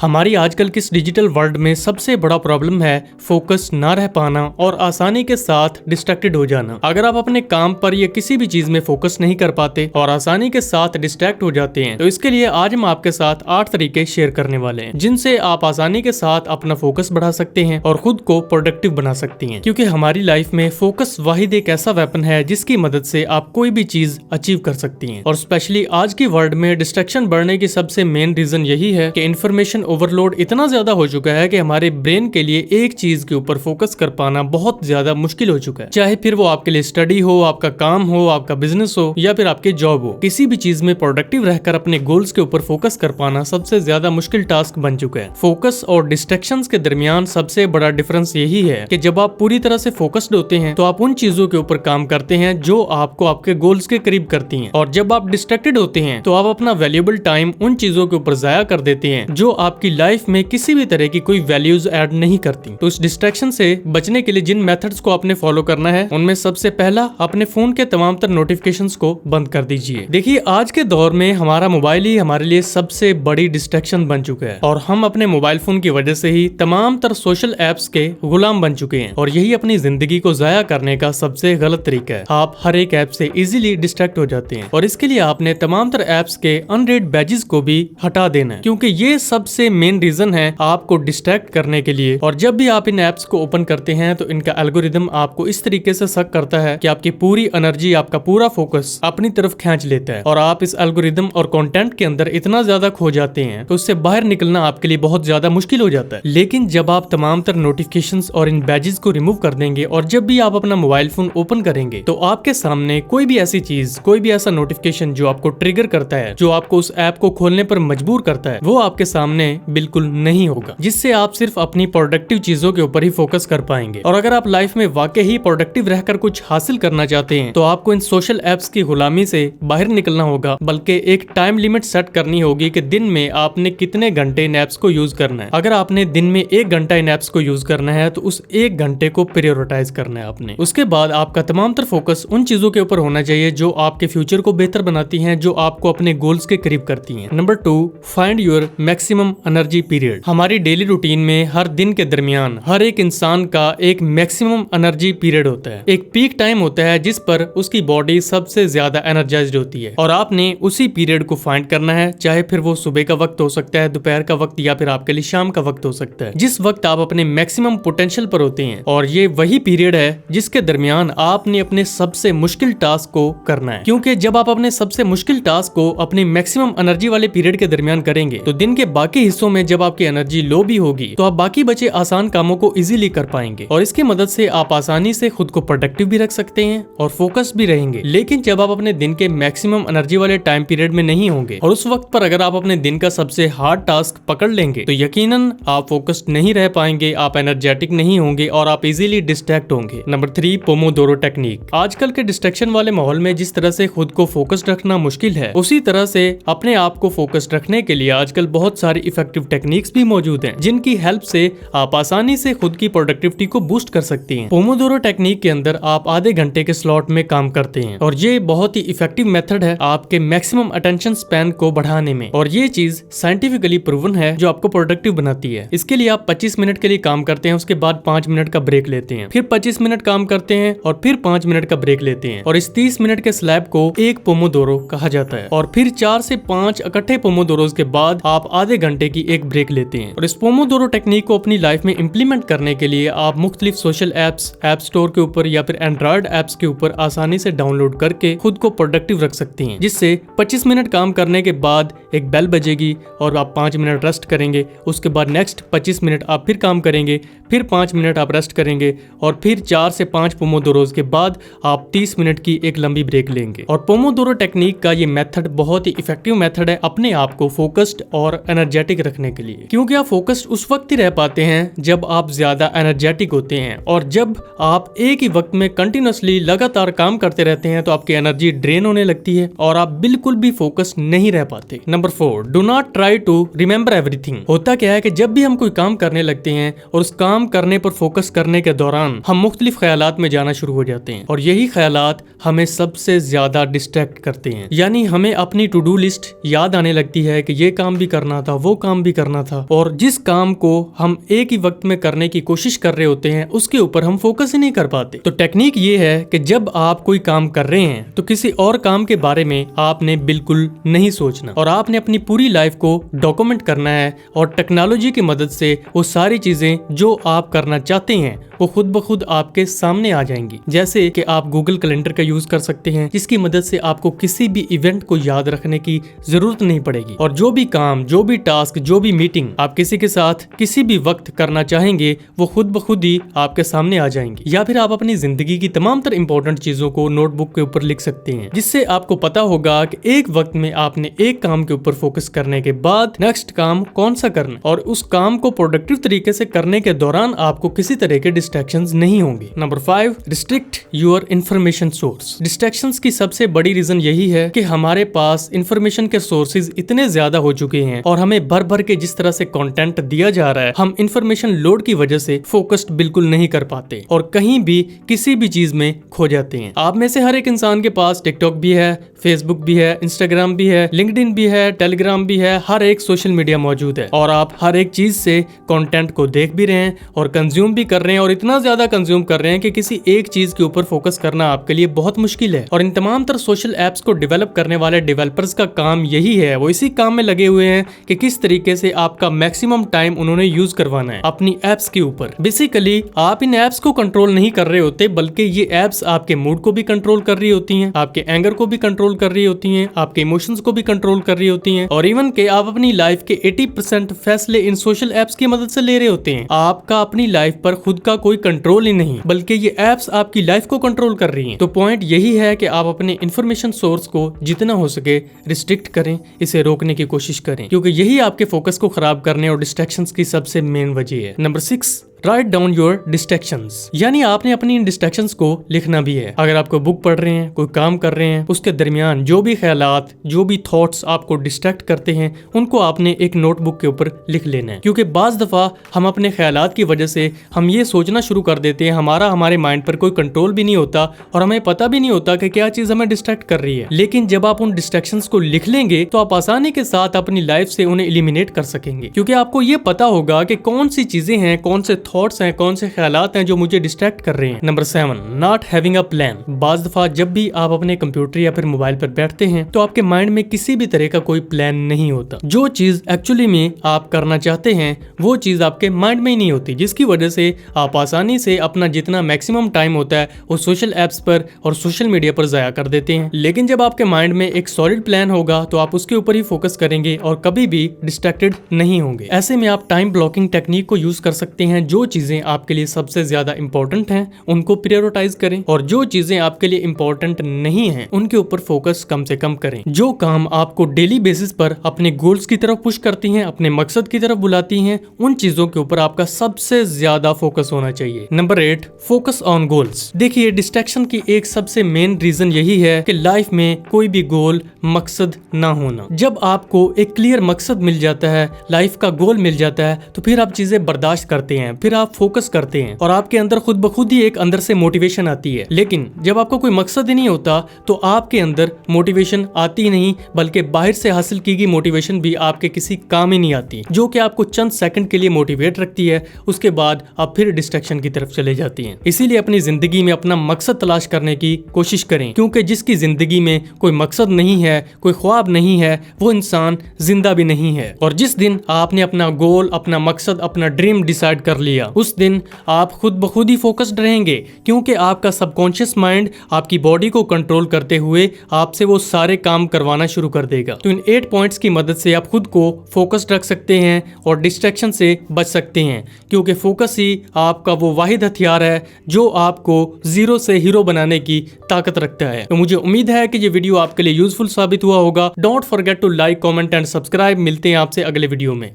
हमारी आजकल की इस डिजिटल वर्ल्ड में सबसे बड़ा प्रॉब्लम है फोकस ना रह पाना और आसानी के साथ डिस्ट्रैक्टेड हो जाना। अगर आप अपने काम पर या किसी भी चीज में फोकस नहीं कर पाते और आसानी के साथ डिस्ट्रैक्ट हो जाते हैं, तो इसके लिए आज हम आपके साथ 8 तरीके शेयर करने वाले हैं जिनसे आप आसानी के साथ अपना फोकस बढ़ा सकते हैं और खुद को प्रोडक्टिव बना सकती हैं। क्योंकि हमारी लाइफ में फोकस वाहिद एक ऐसा वेपन है जिसकी मदद से आप कोई भी चीज अचीव कर सकती हैं। और स्पेशली आज की वर्ल्ड में डिस्ट्रैक्शन बढ़ने की सबसे मेन रीजन यही है कि इन्फॉर्मेशन ओवरलोड इतना ज्यादा हो चुका है कि हमारे ब्रेन के लिए एक चीज के ऊपर फोकस कर पाना बहुत ज्यादा मुश्किल हो चुका है। चाहे फिर वो आपके लिए स्टडी हो, आपका काम हो, आपका बिजनेस हो या फिर आपके जॉब हो, किसी भी चीज में प्रोडक्टिव रहकर अपने गोल्स के ऊपर फोकस कर पाना सबसे ज्यादा मुश्किल टास्क बन चुका है। फोकस और डिस्ट्रैक्शंस के दरमियान सबसे बड़ा डिफरेंस यही है कि जब आप पूरी तरह से फोकस्ड होते हैं तो आप उन चीजों के ऊपर काम करते हैं जो आपको आपके गोल्स के करीब करती हैं, और जब आप डिस्ट्रैक्टेड होते हैं तो आप अपना वैल्यूएबल टाइम उन चीजों के ऊपर जाया कर देते हैं जो आपकी लाइफ में किसी भी तरह की कोई वैल्यूज ऐड नहीं करती। तो इस डिस्ट्रैक्शन से बचने के लिए जिन मेथड्स को आपने फॉलो करना है उनमें सबसे पहला, अपने फोन के तमाम तर नोटिफिकेशंस को बंद कर दीजिए। देखिए, आज के दौर में हमारा मोबाइल ही हमारे लिए सबसे बड़ी डिस्ट्रैक्शन बन चुका है और हम अपने मोबाइल फोन की वजह से ही तमाम तर सोशल एप्स के गुलाम बन चुके हैं, और यही अपनी जिंदगी को जाया करने का सबसे गलत तरीका है। आप हर एक ऐप से इजीली डिस्ट्रैक्ट हो जाते हैं और इसके लिए आपने तमाम तर एप्स के अनरेड बैजेस को भी हटा देना है, क्योंकि ये सबसे मेन रीजन है आपको डिस्ट्रैक्ट करने के लिए। और जब भी आप इन एप्स को ओपन करते हैं तो इनका एल्गोरिदम आपको इस तरीके से शक करता है कि आपकी पूरी एनर्जी, आपका पूरा फोकस अपनी तरफ खींच लेता है और आप इस एल्गोरिदम और कंटेंट के अंदर इतना ज्यादा खो जाते हैं तो उससे बाहर निकलना आपके लिए बहुत ज्यादा मुश्किल हो जाता है। लेकिन जब आप तमाम तर नोटिफिकेशंस और इन बैजेस को रिमूव कर देंगे और जब भी आप अपना मोबाइल फोन ओपन करेंगे तो आपके सामने कोई भी ऐसी चीज, कोई भी ऐसा नोटिफिकेशन जो आपको ट्रिगर करता है, जो आपको उस ऐप को खोलने पर मजबूर करता है, वो आपके सामने बिल्कुल नहीं होगा, जिससे आप सिर्फ अपनी प्रोडक्टिव चीजों के ऊपर ही फोकस कर पाएंगे। और अगर आप लाइफ में वाकई ही प्रोडक्टिव रहकर कुछ हासिल करना चाहते हैं तो आपको इन सोशल एप्स की गुलामी से बाहर निकलना होगा, बल्कि एक टाइम लिमिट सेट करनी होगी कि दिन में आपने कितने घंटे इन एप्स को यूज करना है। अगर आपने दिन में 1 घंटा इन एप्स को यूज करना है तो उस 1 घंटे को प्रायोरिटाइज करना है आपने। उसके बाद आपका तमाम तर फोकस उन चीजों के ऊपर होना चाहिए जो आपके फ्यूचर को बेहतर बनाती हैं, जो आपको अपने गोल्स के करीब करती हैं। Number 2, find your maximum energy period. हमारी डेली रूटीन में हर दिन के दरमियान हर एक इंसान का एक मैक्सिमम एनर्जी पीरियड होता है, एक पीक टाइम होता है जिस पर उसकी बॉडी सबसे ज्यादा एनर्जाइज्ड होती है, और आपने उसी पीरियड को फाइंड करना है। चाहे फिर वो सुबह का वक्त हो सकता है, दोपहर का वक्त, या फिर आपके लिए शाम का वक्त हो सकता है, जिस वक्त आप अपने मैक्सिमम पोटेंशियल पर होते हैं। और ये वही पीरियड है जिसके दरमियान आपने अपने सबसे मुश्किल टास्क को करना है, क्योंकि जब आप अपने सबसे मुश्किल टास्क को अपनी मैक्सिमम एनर्जी वाले पीरियड के दरमियान करेंगे तो दिन के बाकी हिस्सों में जब आपकी एनर्जी लो भी होगी तो आप बाकी बचे आसान कामों को इजीली कर पाएंगे, और इसकी मदद से आप आसानी से खुद को प्रोडक्टिव भी रख सकते हैं और फोकस भी रहेंगे। लेकिन जब आप अपने दिन के मैक्सिमम एनर्जी वाले टाइम पीरियड में नहीं होंगे और उस वक्त पर अगर आप अपने दिन का सबसे हार्ड टास्क पकड़ लेंगे तो यकीनन आप फोकस्ड नहीं रह पाएंगे, आप एनर्जेटिक नहीं होंगे और आप इजीली डिस्ट्रैक्ट होंगे। Number 3, Pomodoro technique. आजकल के डिस्ट्रैक्शन वाले माहौल में जिस तरह से खुद को फोकस्ड रखना मुश्किल है, उसी तरह से अपने आप को फोकस्ड रखने के लिए आजकल बहुत सारी इफेक्टिव टेक्निक्स भी मौजूद हैं जिनकी हेल्प से आप आसानी से खुद की प्रोडक्टिविटी को बूस्ट कर सकती हैं। पोमोडोरो टेक्निक के अंदर आप आधे घंटे के स्लॉट में काम करते हैं और ये बहुत ही इफेक्टिव मेथड है आपके मैक्सिमम अटेंशन स्पैन को बढ़ाने में, और ये चीज साइंटिफिकली प्रूवन है जो आपको प्रोडक्टिव बनाती है। इसके लिए आप 25 मिनट के लिए काम करते हैं, उसके बाद 5 मिनट का ब्रेक लेते हैं, फिर 25 मिनट काम करते हैं और फिर 5 मिनट का ब्रेक लेते हैं, और इस 30 मिनट के स्लैब को एक पोमोडोरो कहा जाता है। और फिर 4 से 5 इकट्ठे पोमोडोरोस के बाद आप आधे घंटे की एक ब्रेक लेते हैं। और इस पोमोडोरो टेक्निक को अपनी लाइफ में इंप्लीमेंट करने के लिए आप मुख्तलिफ सोशल एप्स, ऐप स्टोर के ऊपर या फिर एंड्रॉइड एप्स के ऊपर आसानी से डाउनलोड करके खुद को प्रोडक्टिव रख सकती हैं, जिससे 25 मिनट काम करने के बाद एक बेल बजेगी और आप 5 मिनट रेस्ट करेंगे, उसके बाद नेक्स्ट 25 मिनट आप फिर काम करेंगे, फिर 5 मिनट आप रेस्ट करेंगे, और फिर 4 से 5 पोमोडोरोस के बाद आप 30 मिनट की एक लंबी ब्रेक लेंगे। और पोमोडोरो टेक्निक का ये मेथड बहुत ही इफेक्टिव मेथड है अपने आप को फोकस्ड और एनर्जेटिक रखने के लिए, क्योंकि आप फोकस्ड उस वक्त ही रह पाते हैं जब आप ज्यादा एनर्जेटिक होते हैं, और जब आप एक ही वक्त में कंटिन्यूअसली लगातार काम करते रहते हैं तो आपकी एनर्जी ड्रेन होने लगती है और आप बिल्कुल भी फोकस नहीं रह पाते। Number 4, do not try to remember everything. होता क्या है कि जब भी हम कोई काम करने लगते हैं और उस काम करने पर फोकस करने के दौरान हम मुख्तलिफ ख्यालात में जाना शुरू हो जाते हैं, और यही ख्यालात हमें सबसे ज्यादा डिस्ट्रैक्ट करते हैं। यानी हमें अपनी टू डू लिस्ट याद आने लगती है कि ये काम भी करना था, वो काम भी करना था, और जिस काम को हम एक ही वक्त में करने की कोशिश कर रहे होते हैं उसके ऊपर हम फोकस ही नहीं कर पाते। तो टेक्निक ये है कि जब आप कोई काम कर रहे हैं तो किसी और काम के बारे में आपने बिल्कुल नहीं सोचना, और आपने अपनी पूरी लाइफ को डॉक्यूमेंट करना है, और टेक्नोलॉजी की मदद से वो सारी चीजें जो आप करना चाहते हैं वो खुद ब खुद आपके सामने आ जाएंगी। जैसे कि आप गूगल कैलेंडर का यूज कर सकते हैं, जिसकी मदद से आपको किसी भी इवेंट को याद रखने की जरूरत नहीं पड़ेगी, और जो भी काम, जो भी टास्क, जो भी मीटिंग आप किसी के साथ किसी भी वक्त करना चाहेंगे वो खुद ब खुद ही आपके सामने आ जाएंगी। या फिर आप अपनी जिंदगी की तमाम तर इंपॉर्टेंट चीजों को नोटबुक के ऊपर लिख सकते हैं, जिससे आपको पता होगा कि एक वक्त में आपने एक काम के ऊपर फोकस करने के बाद नेक्स्ट काम कौन सा करना, और उस काम को प्रोडक्टिव तरीके से करने के दौरान आपको किसी तरह के डिस्ट्रैक्शंस नहीं होंगे। Number 5, restrict your information source. Distractions की सबसे बड़ी रीजन यही है कि हमारे पास इंफॉर्मेशन के सोर्सेज इतने ज्यादा हो चुके हैं, और हमें भर भर के जिस तरह से कंटेंट दिया जा रहा है, हम इंफॉर्मेशन लोड की वजह से फोकस्ड बिल्कुल नहीं कर पाते और कहीं भी किसी भी चीज में खो जाते हैं। आप में से हर एक इंसान के पास टिकटॉक भी है, फेसबुक भी है, इंस्टाग्राम भी है, लिंक्डइन भी है, टेलीग्राम भी है, हर एक सोशल मीडिया मौजूद है, और आप हर एक चीज से कंटेंट को देख भी रहे हैं और कंज्यूम भी कर रहे हैं, और इतना ज्यादा कंज्यूम कर रहे हैं कि किसी एक चीज के ऊपर फोकस करना आपके लिए बहुत मुश्किल है। और इन तमाम तरह सोशल एप्स को डेवलप करने वाले डेवलपर्स का काम यही है, वो इसी काम में लगे हुए हैं कि किस तरीके से आपका मैक्सिमम टाइम उन्होंने यूज करवाना है अपनी एप्स के ऊपर। बेसिकली आप इन एप्स को कंट्रोल नहीं कर रहे होते, बल्कि ये एप्स आपके मूड को भी कंट्रोल कर रही होती हैं, आपके एंगर को भी कंट्रोल कर रही होती हैं, आपके इमोशंस को भी कंट्रोल कर रही होती हैं, और इवन के आप अपनी लाइफ के 80% फैसले इन सोशल एप्स की मदद से ले रहे होते हैं। आपका अपनी लाइफ पर खुद का कोई कंट्रोल ही नहीं, बल्कि ये एप्स आपकी लाइफ को कंट्रोल कर रही हैं। तो पॉइंट यही है कि आप अपने इंफॉर्मेशन सोर्स को जितना हो सके रिस्ट्रिक्ट करें, इसे रोकने की कोशिश करें, क्योंकि यही आपके फोकस को खराब करने और डिस्ट्रैक्शंस की सबसे मेन वजह है। Number 6, write down your distractions. यानी आपने अपनी इन डिस्ट्रैक्शंस को लिखना भी है। अगर आप कोई बुक पढ़ रहे हैं, कोई काम कर रहे हैं, उसके दरमियान जो भी ख्यालात, जो भी थॉट्स आपको डिस्ट्रैक्ट करते हैं, उनको आपने एक नोटबुक के ऊपर लिख लेना है। क्योंकि बाज दफा हम अपने ख्यालात की वजह से हम ये सोचना शुरू कर देते हैं, हमारे माइंड पर कोई कंट्रोल भी नहीं होता और हमें पता भी नहीं होता कि क्या चीज हमें डिस्ट्रैक्ट कर रही है। लेकिन जब आप उन डिस्ट्रैक्शंस को लिख लेंगे तो आप आसानी के साथ अपनी लाइफ से उन्हें एलिमिनेट कर सकेंगे, क्योंकि आपको ये पता होगा कि कौन सी चीजें हैं, कौन से थॉट्स हैं, कौन से ख्यालात हैं जो मुझे डिस्ट्रैक्ट कर रहे हैं। Number 7, not having a plan. बाज दफा जब भी आप अपने कंप्यूटर या फिर मोबाइल पर बैठते हैं तो आपके माइंड में किसी भी तरह का कोई प्लान नहीं होता। जो चीज एक्चुअली में आप करना चाहते हैं वो चीज आपके माइंड में ही नहीं होती, जिसकी वजह से आप आसानी से अपना जितना मैक्सिमम टाइम होता है वो सोशल एप्स पर और सोशल मीडिया पर जाया कर देते हैं। लेकिन जब आपके माइंड में एक सॉलिड प्लान होगा तो आप उसके ऊपर ही फोकस करेंगे और कभी भी डिस्ट्रैक्टेड नहीं होंगे। ऐसे में आप टाइम ब्लॉकिंग टेक्निक को यूज कर सकते हैं। जो चीजें आपके लिए सबसे ज्यादा इंपॉर्टेंट हैं उनको प्रायोरिटाइज करें, और जो चीजें आपके लिए इंपॉर्टेंट नहीं हैं उनके ऊपर फोकस कम से कम करें। जो काम आपको डेली बेसिस पर अपने गोल्स की तरफ पुश करती हैं, अपने मकसद की तरफ बुलाती हैं, उन चीजों के ऊपर आपका सबसे ज्यादा फोकस होना चाहिए। Number 8, focus on goals. देखिए, डिस्ट्रैक्शन की एक सबसे मेन रीजन यही है कि लाइफ में कोई भी गोल, मकसद ना होना। जब आपको एक क्लियर मकसद मिल जाता है, लाइफ का गोल मिल जाता है, तो फिर आप चीजें बर्दाश्त करते हैं, फिर आप फोकस करते हैं और आपके अंदर खुद ब खुद ही एक अंदर से मोटिवेशन आती है। लेकिन जब आपको कोई मकसद ही नहीं होता तो आपके अंदर मोटिवेशन आती नहीं, बल्कि बाहर से हासिल की गई मोटिवेशन भी आपके किसी काम ही नहीं आती, जो कि आपको चंद सेकंड के लिए मोटिवेट रखती है। उसके बाद आप फिर डिस्ट्रैक्शन की तरफ चले जाती हैं। इसीलिए अपनी जिंदगी में अपना मकसद तलाश करने की कोशिश करें, क्योंकि जिसकी जिंदगी में कोई मकसद नहीं है, कोई ख्वाब नहीं है, वो इंसान जिंदा भी नहीं है। और जिस दिन आपने अपना गोल, अपना मकसद, अपना ड्रीम डिसाइड कर लिया, उस दिन आप खुद ब खुद ही फोकस्ड रहेंगे, क्योंकि आपका सबकॉन्शियस माइंड आपकी बॉडी को कंट्रोल करते हुए आपसे वो सारे काम करवाना शुरू कर देगा। तो इन 8 पॉइंट्स की मदद से आप खुद को फोकस्ड रख सकते हैं और डिस्ट्रैक्शन से बच सकते हैं, क्योंकि फोकस ही आपका वो वाहिद हथियार है जो आपको जीरो से हीरो बनाने की ताकत रखता है। तो मुझे उम्मीद है कि ये वीडियो आपके लिए यूजफुल साबित हुआ होगा। Don't forget to like, comment and subscribe. मिलते हैं आपसे अगले वीडियो में।